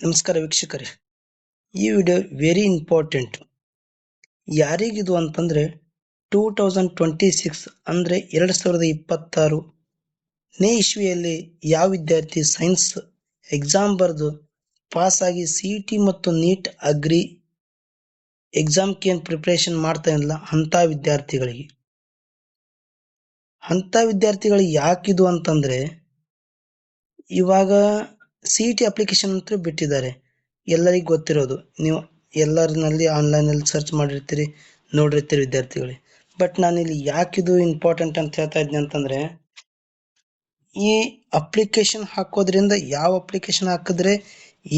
ನಮಸ್ಕಾರ ವೀಕ್ಷಕರೇ, ಈ ವಿಡಿಯೋ ವೆರಿ ಇಂಪಾರ್ಟೆಂಟ್. ಯಾರಿಗಿದು ಅಂತಂದ್ರೆ 2026 ಅಂದ್ರೆ 2026ನೇ ಇಸ್ವಿಯಲ್ಲಿ ಯಾವ ವಿದ್ಯಾರ್ಥಿ ಸೈನ್ಸ್ ಎಕ್ಸಾಮ್ ಬರೆದು ಪಾಸ್ ಆಗಿ CET ಮತ್ತು ನೀಟ್ ಅಗ್ರಿ ಎಕ್ಸಾಮ್ಗೆ ಏನು ಪ್ರಿಪ್ರೇಷನ್ ಮಾಡ್ತಾ ಇಲ್ಲ ಅಂತ ವಿದ್ಯಾರ್ಥಿಗಳಿಗೆ ಯಾಕಿದು ಅಂತಂದ್ರೆ, ಇವಾಗ CET ಅಪ್ಲಿಕೇಶನ್ ಅಂತ ಬಿಟ್ಟಿದ್ದಾರೆ. ಎಲ್ಲರಿಗೂ ಗೊತ್ತಿರೋದು, ನೀವು ಎಲ್ಲರಲ್ಲಿ ಆನ್ಲೈನಲ್ಲಿ ಸರ್ಚ್ ಮಾಡಿರ್ತೀರಿ, ನೋಡಿರ್ತೀರಿ ವಿದ್ಯಾರ್ಥಿಗಳಿಗೆ. ಬಟ್ ನಾನಿಲ್ಲಿ ಯಾಕಿದು ಇಂಪಾರ್ಟೆಂಟ್ ಅಂತ ಹೇಳ್ತಾ ಇದ್ದೀನಿ ಅಂತಂದ್ರೆ, ಈ ಅಪ್ಲಿಕೇಶನ್ ಹಾಕೋದ್ರಿಂದ ಯಾವ ಅಪ್ಲಿಕೇಶನ್ ಹಾಕಿದ್ರೆ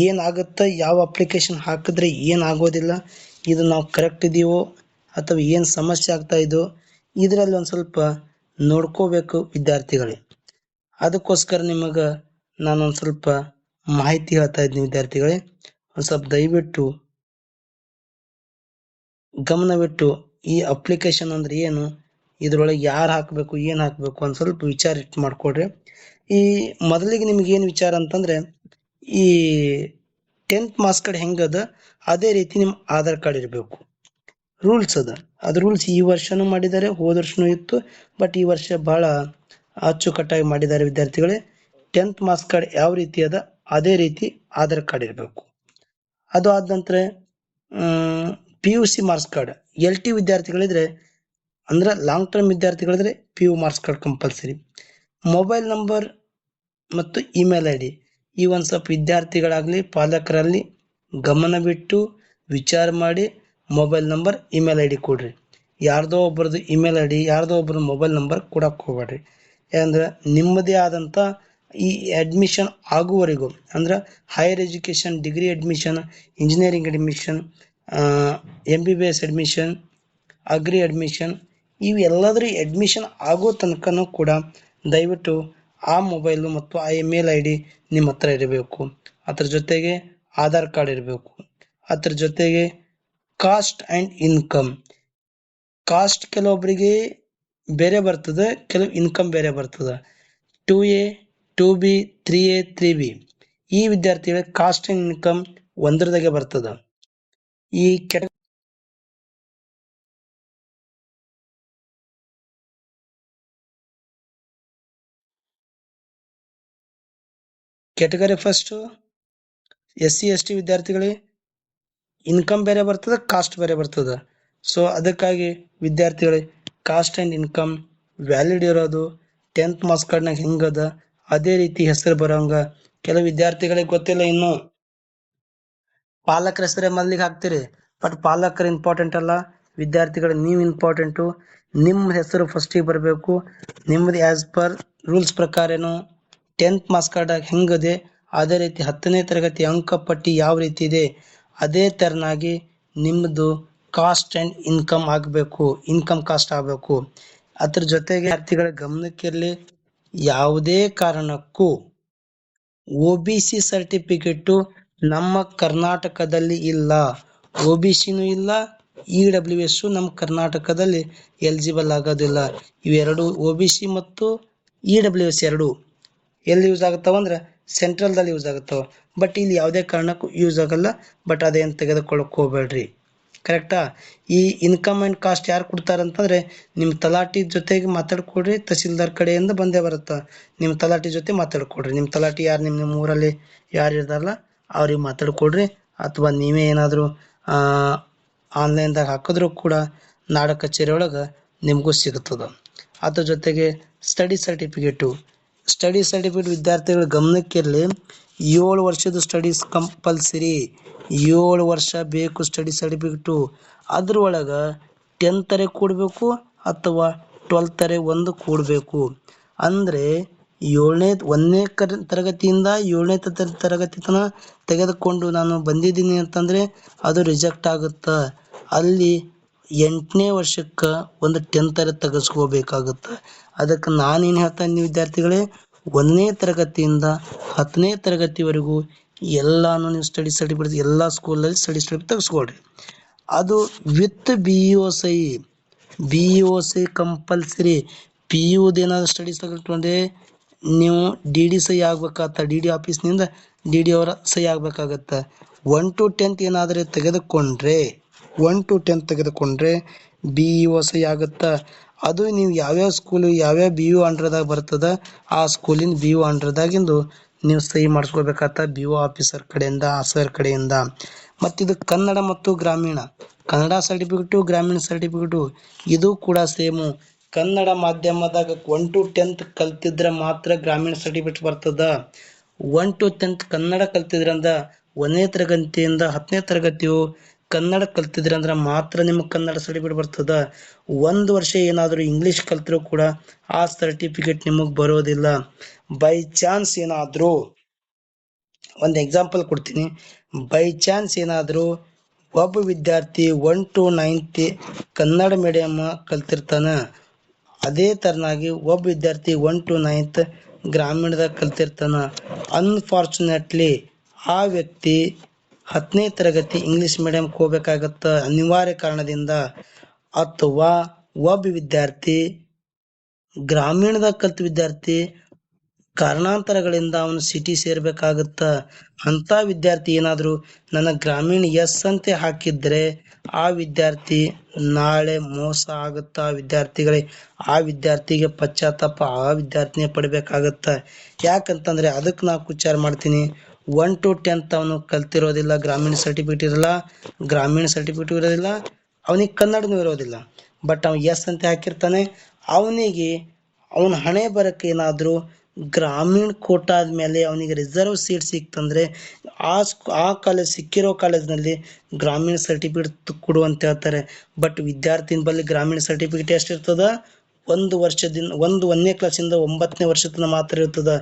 ಏನಾಗುತ್ತೆ, ಯಾವ ಅಪ್ಲಿಕೇಶನ್ ಹಾಕಿದ್ರೆ ಏನಾಗೋದಿಲ್ಲ, ಇದು ನಾವು ಕರೆಕ್ಟ್ ಇದೀವೋ ಅಥವಾ ಏನು ಸಮಸ್ಯೆ ಆಗ್ತಾ ಇದೋ ಇದರಲ್ಲಿ ಒಂದು ಸ್ವಲ್ಪ ನೋಡ್ಕೋಬೇಕು ವಿದ್ಯಾರ್ಥಿಗಳೇ. ಅದಕ್ಕೋಸ್ಕರ ನಿಮಗೆ ನಾನೊಂದು ಸ್ವಲ್ಪ ಮಾಹಿತಿ ಹೇಳ್ತಾ ಇದ್ದೀನಿ ವಿದ್ಯಾರ್ಥಿಗಳೇ. ಒಂದು ಸ್ವಲ್ಪ ದಯವಿಟ್ಟು ಗಮನವಿಟ್ಟು ಈ ಅಪ್ಲಿಕೇಶನ್ ಅಂದ್ರೆ ಏನು, ಇದ್ರೊಳಗೆ ಯಾರು ಹಾಕಬೇಕು, ಏನು ಹಾಕಬೇಕು ಒಂದು ಸ್ವಲ್ಪ ವಿಚಾರ ಇಟ್ಟು ಮಾಡ್ಕೊಡ್ರಿ. ಈ ಮೊದಲಿಗೆ ನಿಮ್ಗೆ ಏನು ವಿಚಾರ ಅಂತಂದ್ರೆ, ಈ 10th ಮಾರ್ಕ್ಸ್ ಕಾರ್ಡ್ ಹೆಂಗದ ಅದೇ ರೀತಿ ನಿಮ್ಮ ಆಧಾರ್ ಕಾರ್ಡ್ ಇರಬೇಕು. ರೂಲ್ಸ್ ಅದ, ಅದು ರೂಲ್ಸ್ ಈ ವರ್ಷನೂ ಮಾಡಿದ್ದಾರೆ, ಹೋದ ವರ್ಷನೂ ಇತ್ತು. ಬಟ್ ಈ ವರ್ಷ ಬಹಳ ಅಚ್ಚುಕಟ್ಟಾಗಿ ಮಾಡಿದ್ದಾರೆ ವಿದ್ಯಾರ್ಥಿಗಳೇ. 10th ಮಾರ್ಕ್ಸ್ ಕಾರ್ಡ್ ಯಾವ ರೀತಿ ಅದ ಅದೇ ರೀತಿ ಆಧಾರ್ ಕಾರ್ಡ್ ಇರಬೇಕು. ಅದು ಆದ ನಂತರ PUC ಮಾರ್ಕ್ಸ್ ಕಾರ್ಡ್, LT ವಿದ್ಯಾರ್ಥಿಗಳಿದ್ರೆ ಅಂದ್ರೆ ಲಾಂಗ್ ಟರ್ಮ್ ವಿದ್ಯಾರ್ಥಿಗಳಿದ್ರೆ PU marks card compulsory. Mobile number ಮತ್ತು ಇಮೇಲ್ ID ಈ ಒಂದು ಸ್ವಲ್ಪ ವಿದ್ಯಾರ್ಥಿಗಳಾಗಲಿ ಪಾಲಕರಲ್ಲಿ ಗಮನವಿಟ್ಟು ವಿಚಾರ ಮಾಡಿ ಮೊಬೈಲ್ ನಂಬರ್ ಇಮೇಲ್ ID ಕೊಡ್ರಿ. ಯಾರ್ದೋ ಒಬ್ಬರದು ಇಮೇಲ್ ID, ಯಾರ್ದೋ ಒಬ್ಬರ ಮೊಬೈಲ್ ನಂಬರ್ ಕೊಡಕ್ಕೆ ಹೋಗ್ಬೇಡ್ರಿ. ಯಾಕಂದ್ರೆ ನಿಮ್ಮದೇ ಆದಂಥ ಈ ಅಡ್ಮಿಷನ್ ಆಗುವವರೆಗೂ ಅಂದ್ರೆ higher education, degree admission, engineering admission, MBBS admission, agri admission, ಇವೆಲ್ಲದರ ಅಡ್ಮಿಷನ್ ಆಗೋ ತನಕನೂ ಕೂಡ ದಯವಿಟ್ಟು ಆ ಮೊಬೈಲು ಮತ್ತು ಆ ಇಮೇಲ್ ID ನಿಮ್ಮ ಹತ್ರ ಇರಬೇಕು. ಅದ್ರ ಜೊತೆಗೆ ಆಧಾರ್ ಕಾರ್ಡ್ ಇರಬೇಕು. ಅದ್ರ ಜೊತೆಗೆ ಕಾಸ್ಟ್ ಆ್ಯಂಡ್ ಇನ್ಕಮ್. ಕಾಸ್ಟ್ ಕೆಲವೊಬ್ಬರಿಗೆ ಬೇರೆ ಬರ್ತದೆ, ಕೆಲವು ಇನ್ಕಮ್ ಬೇರೆ ಬರ್ತದೆ. 2A, 2B, 3A, 3B ಈ ವಿದ್ಯಾರ್ಥಿಗಳಿಗೆ ಕಾಸ್ಟ್ ಆ್ಯಂಡ್ ಇನ್ಕಮ್ ಒಂದರದಾಗೆ ಬರ್ತದೆ. ಈ ಕ್ಯಾಟಗರಿ ಫಸ್ಟ್ SC ST ವಿದ್ಯಾರ್ಥಿಗಳಿಗೆ ಇನ್ಕಮ್ ಬೇರೆ ಬರ್ತದೆ, ಕಾಸ್ಟ್ ಬೇರೆ ಬರ್ತದೆ. ಸೊ ಅದಕ್ಕಾಗಿ ವಿದ್ಯಾರ್ಥಿಗಳಿಗೆ ಕಾಸ್ಟ್ ಆ್ಯಂಡ್ ಇನ್ಕಮ್ ವ್ಯಾಲಿಡ್ ಇರೋದು 10th ಮಾರ್ಕ್ಸ್ ಕಾರ್ಡ್ನಾಗ ಹೆಂಗದ ಅದೇ ರೀತಿ ಹೆಸರು ಬರೋಂಗ. ಕೆಲವು ವಿದ್ಯಾರ್ಥಿಗಳಿಗೆ ಗೊತ್ತಿಲ್ಲ, ಇನ್ನು ಪಾಲಕರ ಹೆಸರೇ ಮೊದಲಿಗೆ ಹಾಕ್ತೀರಿ. ಬಟ್ ಪಾಲಕರು ಇಂಪಾರ್ಟೆಂಟ್ ಅಲ್ಲ, ವಿದ್ಯಾರ್ಥಿಗಳಿಗೆ ನೀವು ಇಂಪಾರ್ಟೆಂಟು. ನಿಮ್ಮ ಹೆಸರು ಫಸ್ಟಿಗೆ ಬರಬೇಕು. ನಿಮ್ಮದು ಆ್ಯಸ್ ಪರ್ ರೂಲ್ಸ್ ಪ್ರಕಾರನು 10th ಮಾರ್ಕ್ಸ್ ಕಾರ್ಡ್ ಹೆಂಗದೆ ಅದೇ ರೀತಿ 10ನೇ ತರಗತಿ ಅಂಕಪಟ್ಟಿ ಯಾವ ರೀತಿ ಇದೆ ಅದೇ ತೆರನಾಗಿ ನಿಮ್ಮದು ಕಾಸ್ಟ್ ಆ್ಯಂಡ್ ಇನ್ಕಮ್ ಆಗಬೇಕು, ಇನ್ಕಮ್ ಕಾಸ್ಟ್ ಆಗಬೇಕು. ಅದ್ರ ಜೊತೆಗೆ ವಿದ್ಯಾರ್ಥಿಗಳ ಗಮನಕ್ಕಿರಲಿ, ಯಾವುದೇ ಕಾರಣಕ್ಕೂ OBC ಸರ್ಟಿಫಿಕೇಟು ನಮ್ಮ ಕರ್ನಾಟಕದಲ್ಲಿ ಇಲ್ಲ. OBCನೂ ಇಲ್ಲ, EWS ನಮ್ಮ ಕರ್ನಾಟಕದಲ್ಲಿ ಎಲಿಜಿಬಲ್ ಆಗೋದಿಲ್ಲ. ಇವೆರಡು OBC ಮತ್ತು EWS ಎರಡು ಎಲ್ಲಿ ಯೂಸ್ ಆಗುತ್ತಾವಂದ್ರೆ ಸೆಂಟ್ರಲ್ದಲ್ಲಿ ಯೂಸ್ ಆಗುತ್ತವೆ. ಬಟ್ ಇಲ್ಲಿ ಯಾವುದೇ ಕಾರಣಕ್ಕೂ ಯೂಸ್ ಆಗಲ್ಲ. ಬಟ್ ಅದೇನು ತೆಗೆದುಕೊಳ್ಳಕ್ಕೆ ಹೋಗ್ಬೇಡ್ರಿ, ಕರೆಕ್ಟಾ? ಈ ಇನ್ಕಮ್ ಆ್ಯಂಡ್ ಕಾಸ್ಟ್ ಯಾರು ಕೊಡ್ತಾರಂತಂದರೆ ನಿಮ್ಮ ತಲಾಟಿ ಜೊತೆಗೆ ಮಾತಾಡ್ಕೊಡ್ರಿ. ತಹಸೀಲ್ದಾರ್ ಕಡೆಯಿಂದ ಬಂದೇ ಬರುತ್ತೆ. ನಿಮ್ಮ ತಲಾಟಿ ಜೊತೆ ಮಾತಾಡ್ಕೊಡ್ರಿ. ನಿಮ್ಮ ತಲಾಟಿ ಯಾರು ನಿಮ್ಮ ಊರಲ್ಲಿ ಯಾರು ಇರ್ತಾರಲ್ಲ ಅವ್ರಿಗೆ ಮಾತಾಡ್ಕೊಡ್ರಿ. ಅಥವಾ ನೀವೇ ಏನಾದರೂ ಆನ್ಲೈನ್ದಾಗ ಹಾಕಿದ್ರೂ ಕೂಡ ನಾಡ ಕಚೇರಿ ಒಳಗೆ ನಿಮಗೂ ಸಿಗುತ್ತದೆ. ಅದ್ರ ಜೊತೆಗೆ ಸ್ಟಡಿ ಸರ್ಟಿಫಿಕೇಟ್ ವಿದ್ಯಾರ್ಥಿಗಳ ಗಮನಕ್ಕಿರಲಿ. 7 ವರ್ಷದ ಸ್ಟಡೀಸ್ ಕಂಪಲ್ಸರಿ, 7 ವರ್ಷ ಬೇಕು ಸ್ಟಡಿ ಸರ್ಟಿಫಿಕೇಟು. ಅದ್ರೊಳಗೆ 10th ಕೊಡಬೇಕು ಅಥವಾ 12th ಒಂದು ಕೊಡಬೇಕು. ಅಂದರೆ 1ನೇ ತರಗತಿಯಿಂದ 7ನೇ ತರಗತಿ ತನಕ ತೆಗೆದುಕೊಂಡು ನಾನು ಬಂದಿದ್ದೀನಿ ಅಂತಂದರೆ ಅದು ರಿಜೆಕ್ಟ್ ಆಗುತ್ತೆ. ಅಲ್ಲಿ 8ನೇ ವರ್ಷಕ್ಕೆ ಒಂದು 10th ತೆಗೆಸ್ಕೋಬೇಕಾಗುತ್ತೆ. ಅದಕ್ಕೆ ನಾನೇನು ಹೇಳ್ತಾ ಇದ್ದೀನಿ ವಿದ್ಯಾರ್ಥಿಗಳೇ, 1ನೇ ತರಗತಿಯಿಂದ 10ನೇ ತರಗತಿವರೆಗೂ ಎಲ್ಲಾನು ನೀವು ಸ್ಟಡಿ ಸರ್ಟಿಫಿಕೇಟ್ ಎಲ್ಲ ಸ್ಕೂಲಲ್ಲಿ ಸ್ಟಡಿ ಸರ್ಟಿಫಿಕೇಟ್ ತೆಗೆಸ್ಕೊಳ್ರಿ. ಅದು ವಿತ್ BEOC ಕಂಪಲ್ಸರಿ. PUದೇನಾದ್ರು ಸ್ಟಡಿ ಸರ್ಟಿಫಿಕೇಟ್ ಅಂದರೆ ನೀವು DD ಸಹಿ ಆಗ್ಬೇಕಾಗತ್ತೆ. DD ಆಫೀಸ್ನಿಂದ ಡಿ ಡಿ ಅವರ ಸಹಿ ಆಗಬೇಕಾಗತ್ತೆ. 1 to 10th ಏನಾದರೂ ತೆಗೆದುಕೊಂಡ್ರೆ 1 to 10th ತೆಗೆದುಕೊಂಡ್ರೆ ಬಿ ಇ ಒ ಸಹಿ ಆಗುತ್ತಾ. ಅದು ನೀವು ಯಾವ್ಯಾವ ಸ್ಕೂಲು ಯಾವ್ಯಾವ ಬಿ ಯು ಅಂಡರ್ದಾಗ ಬರ್ತದ ಆ ಸ್ಕೂಲಿನ ಬಿ ಯು ಅಂಡರ್ದಾಗಿಂದು ನೀವು ಸಹಿ ಮಾಡಿಸ್ಕೋಬೇಕಾಗತ್ತ ಬಿ ಒ ಆಫೀಸರ್ ಕಡೆಯಿಂದ ಆ ಸರ್ ಕಡೆಯಿಂದ. ಮತ್ತಿದು ಕನ್ನಡ ಮತ್ತು ಗ್ರಾಮೀಣ ಕನ್ನಡ ಸರ್ಟಿಫಿಕೇಟು ಗ್ರಾಮೀಣ ಸರ್ಟಿಫಿಕೇಟು ಇದು ಕೂಡ ಸೇಮು. ಕನ್ನಡ ಮಾಧ್ಯಮದಾಗ 1 to 10th ಕಲ್ತಿದ್ರೆ ಮಾತ್ರ ಗ್ರಾಮೀಣ ಸರ್ಟಿಫಿಕೇಟ್ ಬರ್ತದ. 1 to 10th ಕನ್ನಡ ಕಲ್ತಿದ್ರಂದ 1ನೇ ತರಗತಿಯಿಂದ 10ನೇ ತರಗತಿಯು ಕನ್ನಡ ಕಲ್ತಿದ್ರಂದ್ರೆ ಮಾತ್ರ ನಿಮಗೆ ಕನ್ನಡ ಸರ್ಟಿಫಿಕೇಟ್ ಬರ್ತದ. 1 ವರ್ಷ ಏನಾದರೂ ಇಂಗ್ಲೀಷ್ ಕಲ್ತರೂ ಕೂಡ ಆ ಸರ್ಟಿಫಿಕೇಟ್ ನಿಮಗೆ ಬರೋದಿಲ್ಲ. ಬೈ ಚಾನ್ಸ್ ಏನಾದರೂ ಒಂದು ಎಕ್ಸಾಂಪಲ್ ಕೊಡ್ತೀನಿ. ಬೈ ಚಾನ್ಸ್ ಏನಾದರೂ ಒಬ್ಬ ವಿದ್ಯಾರ್ಥಿ 1 to 9th ಕನ್ನಡ ಮೀಡಿಯಂ ಕಲ್ತಿರ್ತಾನೆ. ಅದೇ ತರನಾಗಿ ಒಬ್ಬ ವಿದ್ಯಾರ್ಥಿ 1 to 9th ಗ್ರಾಮೀಣದಾಗ ಕಲ್ತಿರ್ತಾನ. ಅನ್ಫಾರ್ಚುನೇಟ್ಲಿ ಆ ವ್ಯಕ್ತಿ 10ನೇ ತರಗತಿ ಇಂಗ್ಲೀಷ್ ಮೀಡಿಯಂಗೆ ಹೋಗ್ಬೇಕಾಗತ್ತ ಅನಿವಾರ್ಯ ಕಾರಣದಿಂದ. ಅಥವಾ ಒಬ್ಬ ವಿದ್ಯಾರ್ಥಿ ಗ್ರಾಮೀಣದಾಗ ಕಲ್ತ ವಿದ್ಯಾರ್ಥಿ ಕಾರಣಾಂತರಗಳಿಂದ ಅವನು ಸಿಟಿ ಸೇರ್ಬೇಕಾಗತ್ತ. ಅಂತ ವಿದ್ಯಾರ್ಥಿ ಏನಾದರೂ ನನ್ನ ಗ್ರಾಮೀಣ ಎಸ್ ಅಂತ ಹಾಕಿದ್ರೆ ಆ ವಿದ್ಯಾರ್ಥಿ ನಾಳೆ ಮೋಸ ಆಗುತ್ತಾ ವಿದ್ಯಾರ್ಥಿಗಳೇ. ಆ ವಿದ್ಯಾರ್ಥಿಗೆ ಪಶ್ಚಾತ್ತಾಪ ಆ ವಿದ್ಯಾರ್ಥಿನೇ ಪಡಬೇಕಾಗತ್ತ. ಯಾಕಂತಂದ್ರೆ ಅದಕ್ಕೆ ನಾವು ವಿಚಾರ ಮಾಡ್ತೀನಿ. 1 to 10th ಅವನು ಕಲ್ತಿರೋದಿಲ್ಲ, ಗ್ರಾಮೀಣ ಸರ್ಟಿಫಿಕೇಟ್ ಇರಲ್ಲ, ಗ್ರಾಮೀಣ ಸರ್ಟಿಫಿಕೇಟ್ ಇರೋದಿಲ್ಲ, ಅವನಿಗೆ ಕನ್ನಡನೂ ಇರೋದಿಲ್ಲ. ಬಟ್ ಅವ್ನು ಎಸ್ ಅಂತ ಹಾಕಿರ್ತಾನೆ. ಅವನಿಗೆ ಅವನ ಹಣೆ ಬರಕ್ಕೆ ಏನಾದರೂ ಗ್ರಾಮೀಣ ಕೋಟಾ ಆದಮೇಲೆ ಅವನಿಗೆ ರಿಸರ್ವ್ ಸೀಟ್ ಸಿಕ್ತಂದ್ರೆ ಆ ಕಾಲೇಜ್ ಸಿಕ್ಕಿರೋ ಕಾಲೇಜ್ನಲ್ಲಿ ಗ್ರಾಮೀಣ ಸರ್ಟಿಫಿಕೇಟ್ ಕೊಡು ಅಂತ ಹೇಳ್ತಾರೆ. ಬಟ್ ವಿದ್ಯಾರ್ಥಿನ ಬಳಿ ಗ್ರಾಮೀಣ ಸರ್ಟಿಫಿಕೇಟ್ ಎಷ್ಟಿರ್ತದ? 1 ವರ್ಷದಿಂದ 1ನೇ ಕ್ಲಾಸಿಂದ 9ನೇ ವರ್ಷ ತನಕ ಮಾತ್ರ ಇರ್ತದ.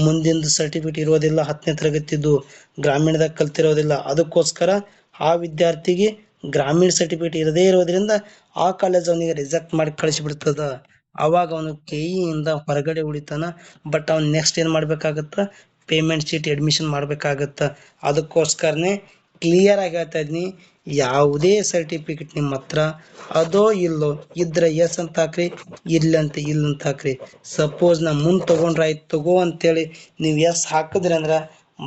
ಮುಂದಿನ ಸರ್ಟಿಫಿಕೇಟ್ ಇರೋದಿಲ್ಲ. 10ನೇ ತರಗತಿದು ಗ್ರಾಮೀಣದಾಗ ಕಲ್ತಿರೋದಿಲ್ಲ. ಅದಕ್ಕೋಸ್ಕರ ಆ ವಿದ್ಯಾರ್ಥಿಗೆ ಗ್ರಾಮೀಣ ಸರ್ಟಿಫಿಕೇಟ್ ಇರದೇ ಇರೋದ್ರಿಂದ ಆ ಕಾಲೇಜ್ ಅವನಿಗೆ ರಿಜೆಕ್ಟ್ ಮಾಡಿ ಕಳಿಸಿಬಿಡ್ತದ. ಅವಾಗ ಅವನು ಕೆ ಇಯಿಂದ ಹೊರಗಡೆ ಉಳಿತಾನ. ಬಟ್ ಅವ್ನು ನೆಕ್ಸ್ಟ್ ಏನು ಮಾಡಬೇಕಾಗತ್ತ? ಪೇಮೆಂಟ್ ಶೀಟ್ ಅಡ್ಮಿಷನ್ ಮಾಡಬೇಕಾಗತ್ತ. ಅದಕ್ಕೋಸ್ಕರನೇ ಕ್ಲಿಯರ್ ಆಗಿ ಹೇಳ್ತಾ ಇದ್ದೀನಿ, ಯಾವುದೇ ಸರ್ಟಿಫಿಕೇಟ್ ನಿಮ್ಮ ಹತ್ರ ಅದೋ ಇಲ್ಲೋ ಇದ್ರೆ ಎಸ್ ಅಂತ ಹಾಕ್ರಿ, ಇಲ್ಲಂತ ಹಾಕ್ರಿ. ಸಪೋಸ್ ನಾ ಮುಂದೆ ತೊಗೊಂಡ್ರೆ ಆಯ್ತು ತಗೋ ಅಂತೇಳಿ ನೀವು ಎಸ್ ಹಾಕಿದ್ರಿ ಅಂದ್ರೆ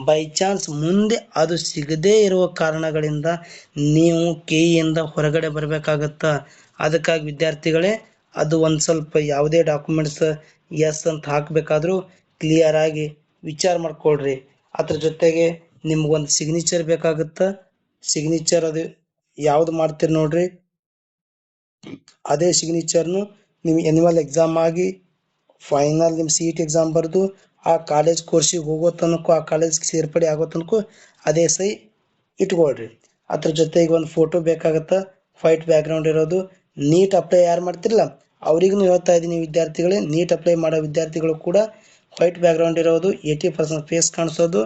ಬೈ ಚಾನ್ಸ್ ಮುಂದೆ ಅದು ಸಿಗದೇ ಇರುವ ಕಾರಣಗಳಿಂದ ನೀವು ಕೆ ಇಯಿಂದ ಹೊರಗಡೆ ಬರಬೇಕಾಗತ್ತ. ಅದಕ್ಕಾಗಿ ವಿದ್ಯಾರ್ಥಿಗಳೇ ಅದು ಒಂದು ಸ್ವಲ್ಪ ಯಾವುದೇ ಡಾಕ್ಯುಮೆಂಟ್ಸ್ ಎಸ್ ಅಂತ ಹಾಕಬೇಕಾದ್ರೂ ಕ್ಲಿಯರ್ ಆಗಿ ವಿಚಾರ ಮಾಡ್ಕೊಳ್ರಿ. ಅದ್ರ ಜೊತೆಗೆ ನಿಮ್ಗೊಂದು ಸಿಗ್ನೇಚರ್ ಬೇಕಾಗುತ್ತಾ. ಸಿಗ್ನೇಚರ್ ಅದು ಯಾವ್ದು ಮಾಡ್ತೀರಿ ನೋಡ್ರಿ, ಅದೇ ಸಿಗ್ನೇಚರ್ನು ನೀವು ಎನ್ಯುವಲ್ ಎಕ್ಸಾಮ್ ಆಗಿ ಫೈನಲ್ ನಿಮ್ಮ ಸಿ ಇ ಟಿ ಎಕ್ಸಾಮ್ ಬರೆದು ಆ ಕಾಲೇಜ್ ಕೋರ್ಸಿಗೆ ಹೋಗೋ ತನಕ ಆ ಕಾಲೇಜ್ಗೆ ಸೇರ್ಪಡೆ ಆಗೋ ತನಕ ಅದೇ ಸಹಿ ಇಟ್ಕೊಳ್ರಿ. ಅದ್ರ ಜೊತೆಗೆ ಒಂದು ಫೋಟೋ ಬೇಕಾಗತ್ತಾ, ವೈಟ್ ಬ್ಯಾಕ್ಗ್ರೌಂಡ್ ಇರೋದು. ನೀಟ್ ಅಪ್ಲೈ ಯಾರು ಮಾಡ್ತಿರಲ್ಲ ಅವ್ರಿಗೂ ಹೇಳ್ತಾ ಇದ್ದೀನಿ ವಿದ್ಯಾರ್ಥಿಗಳೇ, ನೀಟ್ ಅಪ್ಲೈ ಮಾಡೋ ವಿದ್ಯಾರ್ಥಿಗಳು ಕೂಡ ವೈಟ್ ಬ್ಯಾಕ್ಗ್ರೌಂಡ್ ಇರೋದು, 80% ಫೇಸ್ ಕಾಣಿಸೋದು.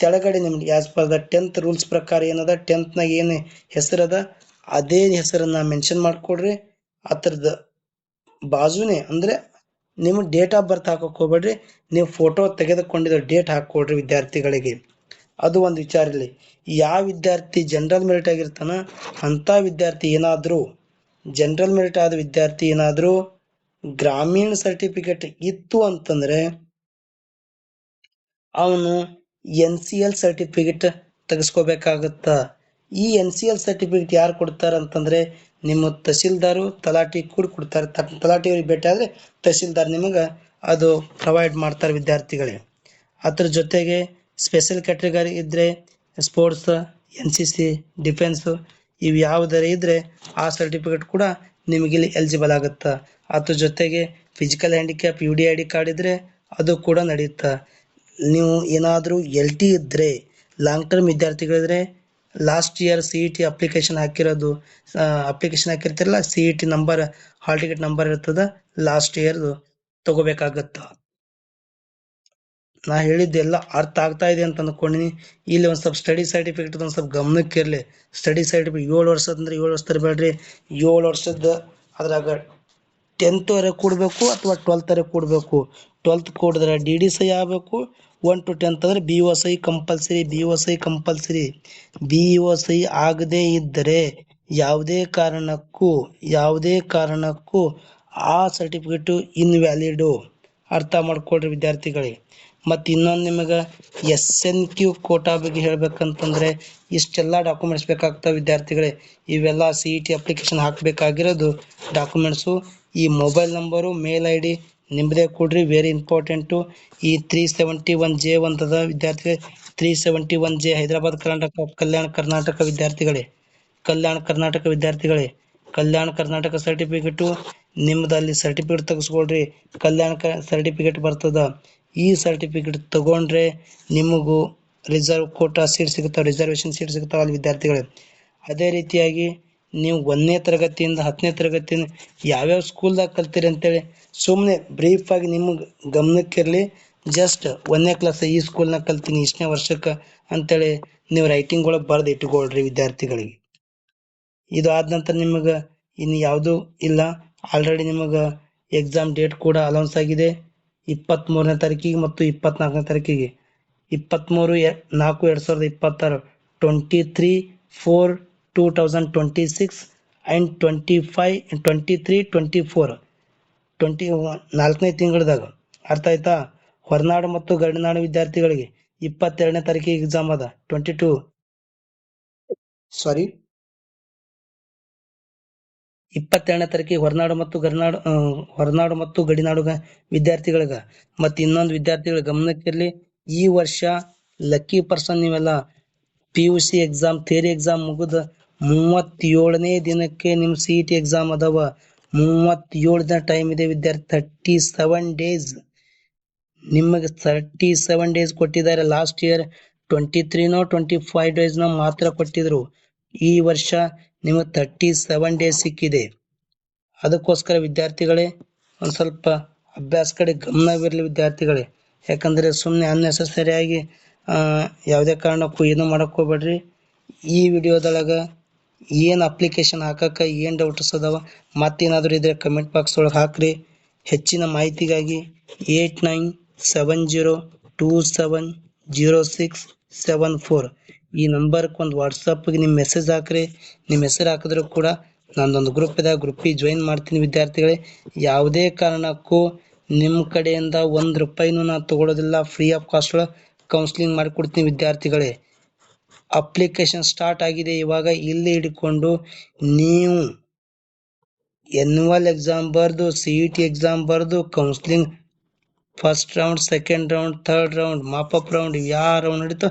ಕೆಳಗಡೆ ನಿಮ್ಗೆ as per the 10th rules ಪ್ರಕಾರ ಏನದ 10th ಏನು ಹೆಸರದ ಅದೇ ಹೆಸರನ್ನು ಮೆನ್ಷನ್ ಮಾಡಿಕೊಡ್ರಿ. ಆ ಥರದ ಬಾಜುನೇ ಅಂದರೆ ನಿಮ್ಮ ಡೇಟ್ ಆಫ್ ಬರ್ತ್ ಹಾಕೋಕೆ ಹೋಗ್ಬೇಡ್ರಿ, ನೀವು ಫೋಟೋ ತೆಗೆದುಕೊಂಡಿರೋ ಡೇಟ್ ಹಾಕ್ಕೊಡ್ರಿ ವಿದ್ಯಾರ್ಥಿಗಳಿಗೆ. ಅದು ಒಂದು ವಿಚಾರ ಇರಲಿ. ಯಾವ ವಿದ್ಯಾರ್ಥಿ ಜನರಲ್ ಮೆರಿಟ್ ಆಗಿರ್ತಾನ ಅಂಥ ವಿದ್ಯಾರ್ಥಿ ಏನಾದರೂ ಜನರಲ್ ಮೆರಿಟ್ ಆದ ವಿದ್ಯಾರ್ಥಿ ಏನಾದರೂ ಗ್ರಾಮೀಣ ಸರ್ಟಿಫಿಕೇಟ್ ಇತ್ತು ಅಂತಂದರೆ ಅವನು NCL ಸರ್ಟಿಫಿಕೇಟ್ ತೆಗೆಸ್ಕೋಬೇಕಾಗತ್ತ. ಈ NCL ಸರ್ಟಿಫಿಕೇಟ್ ಯಾರು ಕೊಡ್ತಾರೆ ಅಂತಂದರೆ ನಿಮ್ಮ ತಹಸೀಲ್ದಾರು ತಲಾಟಿ ಕೂಡ ಕೊಡ್ತಾರೆ. ತಲಾಟಿಯವ್ರಿಗೆ ಭೇಟಿ ಆದರೆ ತಹಸೀಲ್ದಾರ್ ನಿಮಗೆ ಅದು ಪ್ರೊವೈಡ್ ಮಾಡ್ತಾರೆ ವಿದ್ಯಾರ್ಥಿಗಳೇ. ಅದ್ರ ಜೊತೆಗೆ ಸ್ಪೆಷಲ್ ಕ್ಯಾಟಗರಿ ಇದ್ದರೆ ಸ್ಪೋರ್ಟ್ಸ್, NCC, ಡಿಫೆನ್ಸು ಇವು ಯಾವುದರ ಇದ್ದರೆ ಆ ಸರ್ಟಿಫಿಕೇಟ್ ಕೂಡ ನಿಮಗಿಲ್ಲಿ ಎಲಿಜಿಬಲ್ ಆಗುತ್ತೆ. ಅದ್ರ ಜೊತೆಗೆ ಫಿಸಿಕಲ್ ಹ್ಯಾಂಡಿಕ್ಯಾಪ್ UDID ಕಾರ್ಡ್ ಇದ್ದರೆ ಅದು ಕೂಡ ನಡೆಯುತ್ತೆ. ನೀವು ಏನಾದರೂ LT ಇದ್ದರೆ, ಲಾಂಗ್ ಟರ್ಮ್ ವಿದ್ಯಾರ್ಥಿಗಳಿದ್ರೆ ಲಾಸ್ಟ್ ಇಯರ್ CET ಅಪ್ಲಿಕೇಶನ್ ಹಾಕಿರ್ತಿರಲ್ಲ, CET number hall ticket number ಇರ್ತದೆ, ಲಾಸ್ಟ್ ಇಯರ್ದು ತಗೋಬೇಕಾಗತ್ತ. ನಾ ಹೇಳಿದ್ದೆಲ್ಲ ಅರ್ಥ ಆಗ್ತಾ ಇದೆ ಅಂತ ಅಂದ್ಕೊಂಡಿನಿ. ಇಲ್ಲಿ ಒಂದು ಸ್ವಲ್ಪ ಸ್ಟಡಿ ಸರ್ಟಿಫಿಕೇಟ್ ಒಂದು ಸ್ವಲ್ಪ ಗಮನಕ್ಕೆ ಇರಲಿ. ಸ್ಟಡಿ ಸರ್ಟಿಫಿಕೇಟ್ 7 ವರ್ಷದ ಅಂದರೆ 7 ವರ್ಷ ತರಬೇಡ್ರಿ. 7 ವರ್ಷದ ಅದ್ರಾಗ 10th ವರೆಗೆ ಕೊಡಬೇಕು ಅಥವಾ 12th ವರೆಗೆ ಕೊಡಬೇಕು. 12th ಕೊಡಿದ್ರೆ DD ಸಹಿ ಆಗಬೇಕು. 1 to 10th ಅಂದರೆ BO ಸಹಿ ಕಂಪಲ್ಸರಿ. BO ಸಹಿ ಆಗದೇ ಇದ್ದರೆ ಯಾವುದೇ ಕಾರಣಕ್ಕೂ ಆ ಸರ್ಟಿಫಿಕೇಟು ಇನ್ವ್ಯಾಲಿಡು. ಅರ್ಥ ಮಾಡ್ಕೊಳ್ರಿ ವಿದ್ಯಾರ್ಥಿಗಳಿಗೆ. ಮತ್ತು ಇನ್ನೊಂದು ನಿಮಗೆ SNQ ಕೋಟಾ ಬಗ್ಗೆ ಹೇಳ್ಬೇಕಂತಂದ್ರೆ ಇಷ್ಟೆಲ್ಲ ಡಾಕ್ಯುಮೆಂಟ್ಸ್ ಬೇಕಾಗ್ತವೆ ವಿದ್ಯಾರ್ಥಿಗಳೇ. ಇವೆಲ್ಲ CET ಅಪ್ಲಿಕೇಶನ್ ಹಾಕಬೇಕಾಗಿರೋದು ಡಾಕ್ಯುಮೆಂಟ್ಸು. ಈ ಮೊಬೈಲ್ ನಂಬರು, ಮೇಲ್ ID ನಿಮ್ಮದೇ ಕೊಡ್ರಿ, ವೆರಿ ಇಂಪಾರ್ಟೆಂಟು. ಈ 371J ಅಂತದ ವಿದ್ಯಾರ್ಥಿಗಳೇ, 371J ಹೈದರಾಬಾದ್ ಕಲ್ಯಾಣ ಕರ್ನಾಟಕ ವಿದ್ಯಾರ್ಥಿಗಳೇ, ಕಲ್ಯಾಣ ಕರ್ನಾಟಕ ಸರ್ಟಿಫಿಕೇಟು ನಿಮ್ದು ಅಲ್ಲಿ ಸರ್ಟಿಫಿಕೇಟ್ ತೆಗೆಸ್ಕೊಳ್ರಿ. ಕಲ್ಯಾಣ ಸರ್ಟಿಫಿಕೇಟ್ ಬರ್ತದ. ಈ ಸರ್ಟಿಫಿಕೇಟ್ ತಗೊಂಡ್ರೆ ನಿಮಗೂ ರಿಸರ್ವ್ ಕೋಟಾ ಸೀಟ್ ಸಿಗುತ್ತಾವೆ, ರಿಸರ್ವೇಶನ್ ಸೀಟ್ ಸಿಗುತ್ತಾವೆ ಅಲ್ಲಿ ವಿದ್ಯಾರ್ಥಿಗಳೇ. ಅದೇ ರೀತಿಯಾಗಿ ನೀವು 1ನೇ ತರಗತಿಯಿಂದ 10ನೇ ತರಗತಿಯಿಂದ ಯಾವ್ಯಾವ ಸ್ಕೂಲ್ದಾಗ ಕಲ್ತೀರಿ ಅಂತೇಳಿ ಸುಮ್ಮನೆ ಬ್ರೀಫ್ ಆಗಿ ನಿಮಗೆ ಗಮನಕ್ಕಿರಲಿ. ಜಸ್ಟ್ 1ನೇ ಕ್ಲಾಸ್ ಈ ಸ್ಕೂಲ್ನಾಗ ಕಲ್ತೀನಿ ಇಷ್ಟನೇ ವರ್ಷಕ್ಕೆ ಅಂತೇಳಿ ನೀವು ರೈಟಿಂಗ್ ಒಳಗೆ ಬರೆದು ಇಟ್ಕೊಳ್ರಿ ವಿದ್ಯಾರ್ಥಿಗಳಿಗೆ. ಇದು ಆದ ನಂತರ ನಿಮಗೆ ಇನ್ನು ಯಾವುದೂ ಇಲ್ಲ. ಆಲ್ರೆಡಿ ನಿಮಗೆ ಎಕ್ಸಾಮ್ ಡೇಟ್ ಕೂಡ ಅನೌನ್ಸ್ ಆಗಿದೆ 23ನೇ ತಾರೀಕಿಗೆ ಮತ್ತು 24ನೇ ತಾರೀಕಿಗೆ. 23/4/2026, 23/4/2026 ಆ್ಯಂಡ್ 25/23/24 4ನೇ ತಿಂಗಳದಾಗ. ಅರ್ಥ ಆಯ್ತಾ? ಹೊರನಾಡು ಮತ್ತು ಗಡಿನಾಡು ವಿದ್ಯಾರ್ಥಿಗಳಿಗೆ 22ನೇ ತಾರೀಕಿಗೆ ಎಕ್ಸಾಮ್ ಅದ. 22ನೇ ತಾರೀಕಿಗೆ ಹೊರನಾಡು ಮತ್ತು ಗಡಿನಾಡು ವಿದ್ಯಾರ್ಥಿಗಳಿಗೆ. ಮತ್ತು ಇನ್ನೊಂದು ವಿದ್ಯಾರ್ಥಿಗಳ ಗಮನಕ್ಕಿರಲಿ, ಈ ವರ್ಷ ಲಕ್ಕಿ ಪರ್ಸನ್ ನೀವೆಲ್ಲ PUC ಎಕ್ಸಾಮ್ ಥಿಯರಿ ಎಕ್ಸಾಮ್ ಮುಗಿದ 37ನೇ ದಿನಕ್ಕೆ ನಿಮ್ಮ CET ಎಕ್ಸಾಮ್ ಅದಾವ. 37 ದಿನ ಟೈಮ್ ಇದೆ ವಿದ್ಯಾರ್ಥಿ. 37 ಡೇಸ್ ನಿಮಗೆ 37 ಡೇಸ್ ಕೊಟ್ಟಿದ್ದಾರೆ. ಲಾಸ್ಟ್ ಇಯರ್ 23ನೋ 25 ಡೇಸ್ನೋ ಮಾತ್ರ ಕೊಟ್ಟಿದ್ರು. ಈ ವರ್ಷ ನಿಮಗೆ 37 ಡೇಸ್ ಸಿಕ್ಕಿದೆ. ಅದಕ್ಕೋಸ್ಕರ ವಿದ್ಯಾರ್ಥಿಗಳೇ ಒಂದು ಸ್ವಲ್ಪ ಅಭ್ಯಾಸ ಕಡೆ ಗಮನವಿರಲಿ ವಿದ್ಯಾರ್ಥಿಗಳೇ. ಯಾಕಂದರೆ ಸುಮ್ಮನೆ ಅನ್ನೆಸೆಸರಿಯಾಗಿ ಯಾವುದೇ ಕಾರಣಕ್ಕೂ ಏನೂ ಮಾಡಕ್ಕೆ ಹೋಗ್ಬೇಡ್ರಿ. ಈ ವಿಡಿಯೋದೊಳಗೆ ಏನು ಅಪ್ಲಿಕೇಶನ್ ಹಾಕಕ್ಕೆ ಏನು ಡೌಟ್ಸ್ ಅದಾವ ಮತ್ತೇನಾದರೂ ಇದ್ದರೆ ಕಮೆಂಟ್ ಬಾಕ್ಸ್ ಒಳಗೆ ಹಾಕ್ರಿ. ಹೆಚ್ಚಿನ ಮಾಹಿತಿಗಾಗಿ 8970270674 ಈ ನಂಬರ್ಗೆ ಒಂದು ವಾಟ್ಸಪ್ಗೆ ನಿಮ್ಮ ಮೆಸೇಜ್ ಹಾಕ್ರಿ. ನಿಮ್ಮ ಹೆಸರು ಹಾಕಿದ್ರೂ ಕೂಡ ನಂದೊಂದು ಗ್ರೂಪ್ ಇದೆ, ಗ್ರೂಪಿಗೆ ಜಾಯಿನ್ ಮಾಡ್ತೀನಿ ವಿದ್ಯಾರ್ಥಿಗಳೇ. ಯಾವುದೇ ಕಾರಣಕ್ಕೂ ನಿಮ್ಮ ಕಡೆಯಿಂದ ₹1 ನಾನು ತಗೊಳ್ಳೋದಿಲ್ಲ. ಫ್ರೀ ಆಫ್ ಕಾಸ್ಟ್ ಒಳಗೆ ಕೌನ್ಸಿಲಿಂಗ್ ಮಾಡಿಕೊಡ್ತೀನಿ ವಿದ್ಯಾರ್ಥಿಗಳೇ. ಅಪ್ಲಿಕೇಶನ್ ಸ್ಟಾರ್ಟ್ ಆಗಿದೆ ಇವಾಗ. ಇಲ್ಲಿ ಹಿಡ್ಕೊಂಡು ನೀವು ಎನ್ಯುವಲ್ ಎಕ್ಸಾಮ್ ಬರೆದು CET ಎಕ್ಸಾಮ್ ಬರೆದು counselling first round, second round, third round, mop-up round ಯಾವ ರೌಂಡ್ ನಡೀತೋ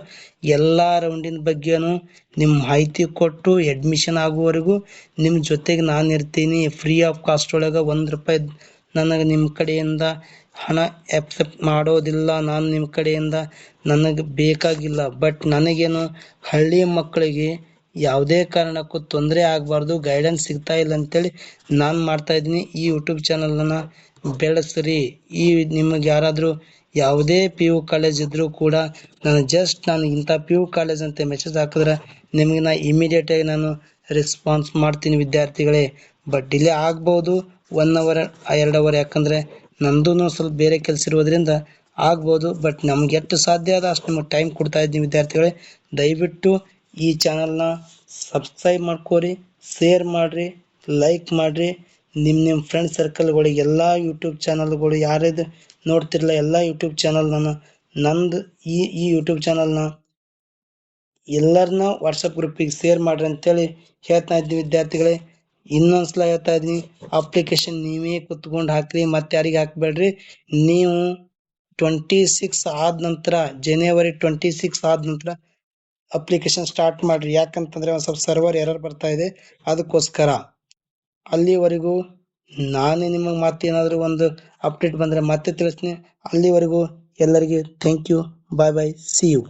ಎಲ್ಲ ರೌಂಡಿನ ಬಗ್ಗೆನೂ ನಿಮ್ಮ ಮಾಹಿತಿ ಕೊಟ್ಟು ಅಡ್ಮಿಷನ್ ಆಗುವವರೆಗೂ ನಿಮ್ಮ ಜೊತೆಗೆ ನಾನು ಇರ್ತೀನಿ. ಫ್ರೀ ಆಫ್ ಕಾಸ್ಟ್ ಒಳಗೆ ₹1 ನನಗೆ ನಿಮ್ಮ ಕಡೆಯಿಂದ ಹಣ ಎಕ್ಸೆಪ್ಟ್ ಮಾಡೋದಿಲ್ಲ. ನಾನು ನಿಮ್ಮ ಕಡೆಯಿಂದ ನನಗೆ ಬೇಕಾಗಿಲ್ಲ. ಬಟ್ ನನಗೇನು ಹಳ್ಳಿ ಮಕ್ಕಳಿಗೆ ಯಾವುದೇ ಕಾರಣಕ್ಕೂ ತೊಂದರೆ ಆಗಬಾರ್ದು, ಗೈಡೆನ್ಸ್ ಸಿಗ್ತಾ ಇಲ್ಲ ಅಂತೇಳಿ ನಾನು ಮಾಡ್ತಾಯಿದ್ದೀನಿ. ಈ ಯೂಟ್ಯೂಬ್ ಚಾನಲನ್ನು ಬೆಳೆಸ್ರಿ. ನಿಮಗೆ ಯಾರಾದರೂ ಯಾವುದೇ PU ಕಾಲೇಜ್ ಇದ್ದರೂ ಕೂಡ ನಾನು ಇಂಥ PU ಕಾಲೇಜ್ ಅಂತ ಮೆಸೇಜ್ ಹಾಕಿದ್ರೆ ನಿಮಗೆ ಇಮಿಡಿಯೇಟಾಗಿ ನಾನು ರೆಸ್ಪಾನ್ಸ್ ಮಾಡ್ತೀನಿ ವಿದ್ಯಾರ್ಥಿಗಳೇ. ಬಟ್ ಡಿಲೇ ಆಗ್ಬೋದು 1 ಅವರ್ 2 ಅವರ್, ಯಾಕಂದರೆ ನಂದೂ ಸ್ವಲ್ಪ ಬೇರೆ ಕೆಲಸ ಇರೋದ್ರಿಂದ ಆಗ್ಬೋದು. ಬಟ್ ನಮ್ಗೆ ಎಷ್ಟು ಸಾಧ್ಯ ಆದ ಅಷ್ಟು ನಿಮಗೆ ಟೈಮ್ ಕೊಡ್ತಾ ಇದ್ದೀನಿ ವಿದ್ಯಾರ್ಥಿಗಳೇ. ದಯವಿಟ್ಟು ಈ ಚಾನಲ್ನ ಸಬ್ಸ್ಕ್ರೈಬ್ ಮಾಡ್ಕೋರಿ, ಶೇರ್ ಮಾಡಿರಿ, ಲೈಕ್ ಮಾಡಿರಿ. ನಿಮ್ಮ ಫ್ರೆಂಡ್ ಸರ್ಕಲ್ಗಳಿಗೆ ಎಲ್ಲ ಯೂಟ್ಯೂಬ್ ಚಾನಲ್ಗಳು ಯಾರಿದು ನೋಡ್ತಿರಲ್ಲ ಎಲ್ಲ ಯೂಟ್ಯೂಬ್ ಚಾನಲ್ ನಂದು ಈ ಯೂಟ್ಯೂಬ್ ಚಾನಲ್ನ ಎಲ್ಲರನ್ನ ವಾಟ್ಸಪ್ ಗ್ರೂಪಿಗೆ ಶೇರ್ ಮಾಡ್ರಿ ಅಂತೇಳಿ ಹೇಳ್ತಾ ಇದ್ದೀನಿ ವಿದ್ಯಾರ್ಥಿಗಳೇ. ಇನ್ನೊಂದ್ಸಲ ಹೇಳ್ತಾ ಇದ್ದೀನಿ, ಅಪ್ಲಿಕೇಶನ್ ನೀವೇ ಕುತ್ಕೊಂಡು ಹಾಕ್ರಿ, ಮತ್ತೆ ಯಾರಿಗೆ ಹಾಕಬೇಡ್ರಿ. ನೀವು 26 ಆದ ನಂತರ, ಜನವರಿ 26 ಆದ ನಂತರ ಅಪ್ಲಿಕೇಶನ್ ಸ್ಟಾರ್ಟ್ ಮಾಡಿರಿ. ಯಾಕಂತಂದರೆ ಒಂದು ಸ್ವಲ್ಪ ಸರ್ವರ್ ಎರರ್ ಬರ್ತಾ ಇದೆ, ಅದಕ್ಕೋಸ್ಕರ. ಅಲ್ಲಿವರೆಗೂ ನಾನೇ ನಿಮಗೆ ಮತ್ತೇನಾದರೂ ಒಂದು ಅಪ್ಡೇಟ್ ಬಂದರೆ ಮತ್ತೆ ತಿಳಿಸ್ತೀನಿ. ಅಲ್ಲಿವರೆಗೂ ಎಲ್ಲರಿಗೆ thank you, bye bye, see you.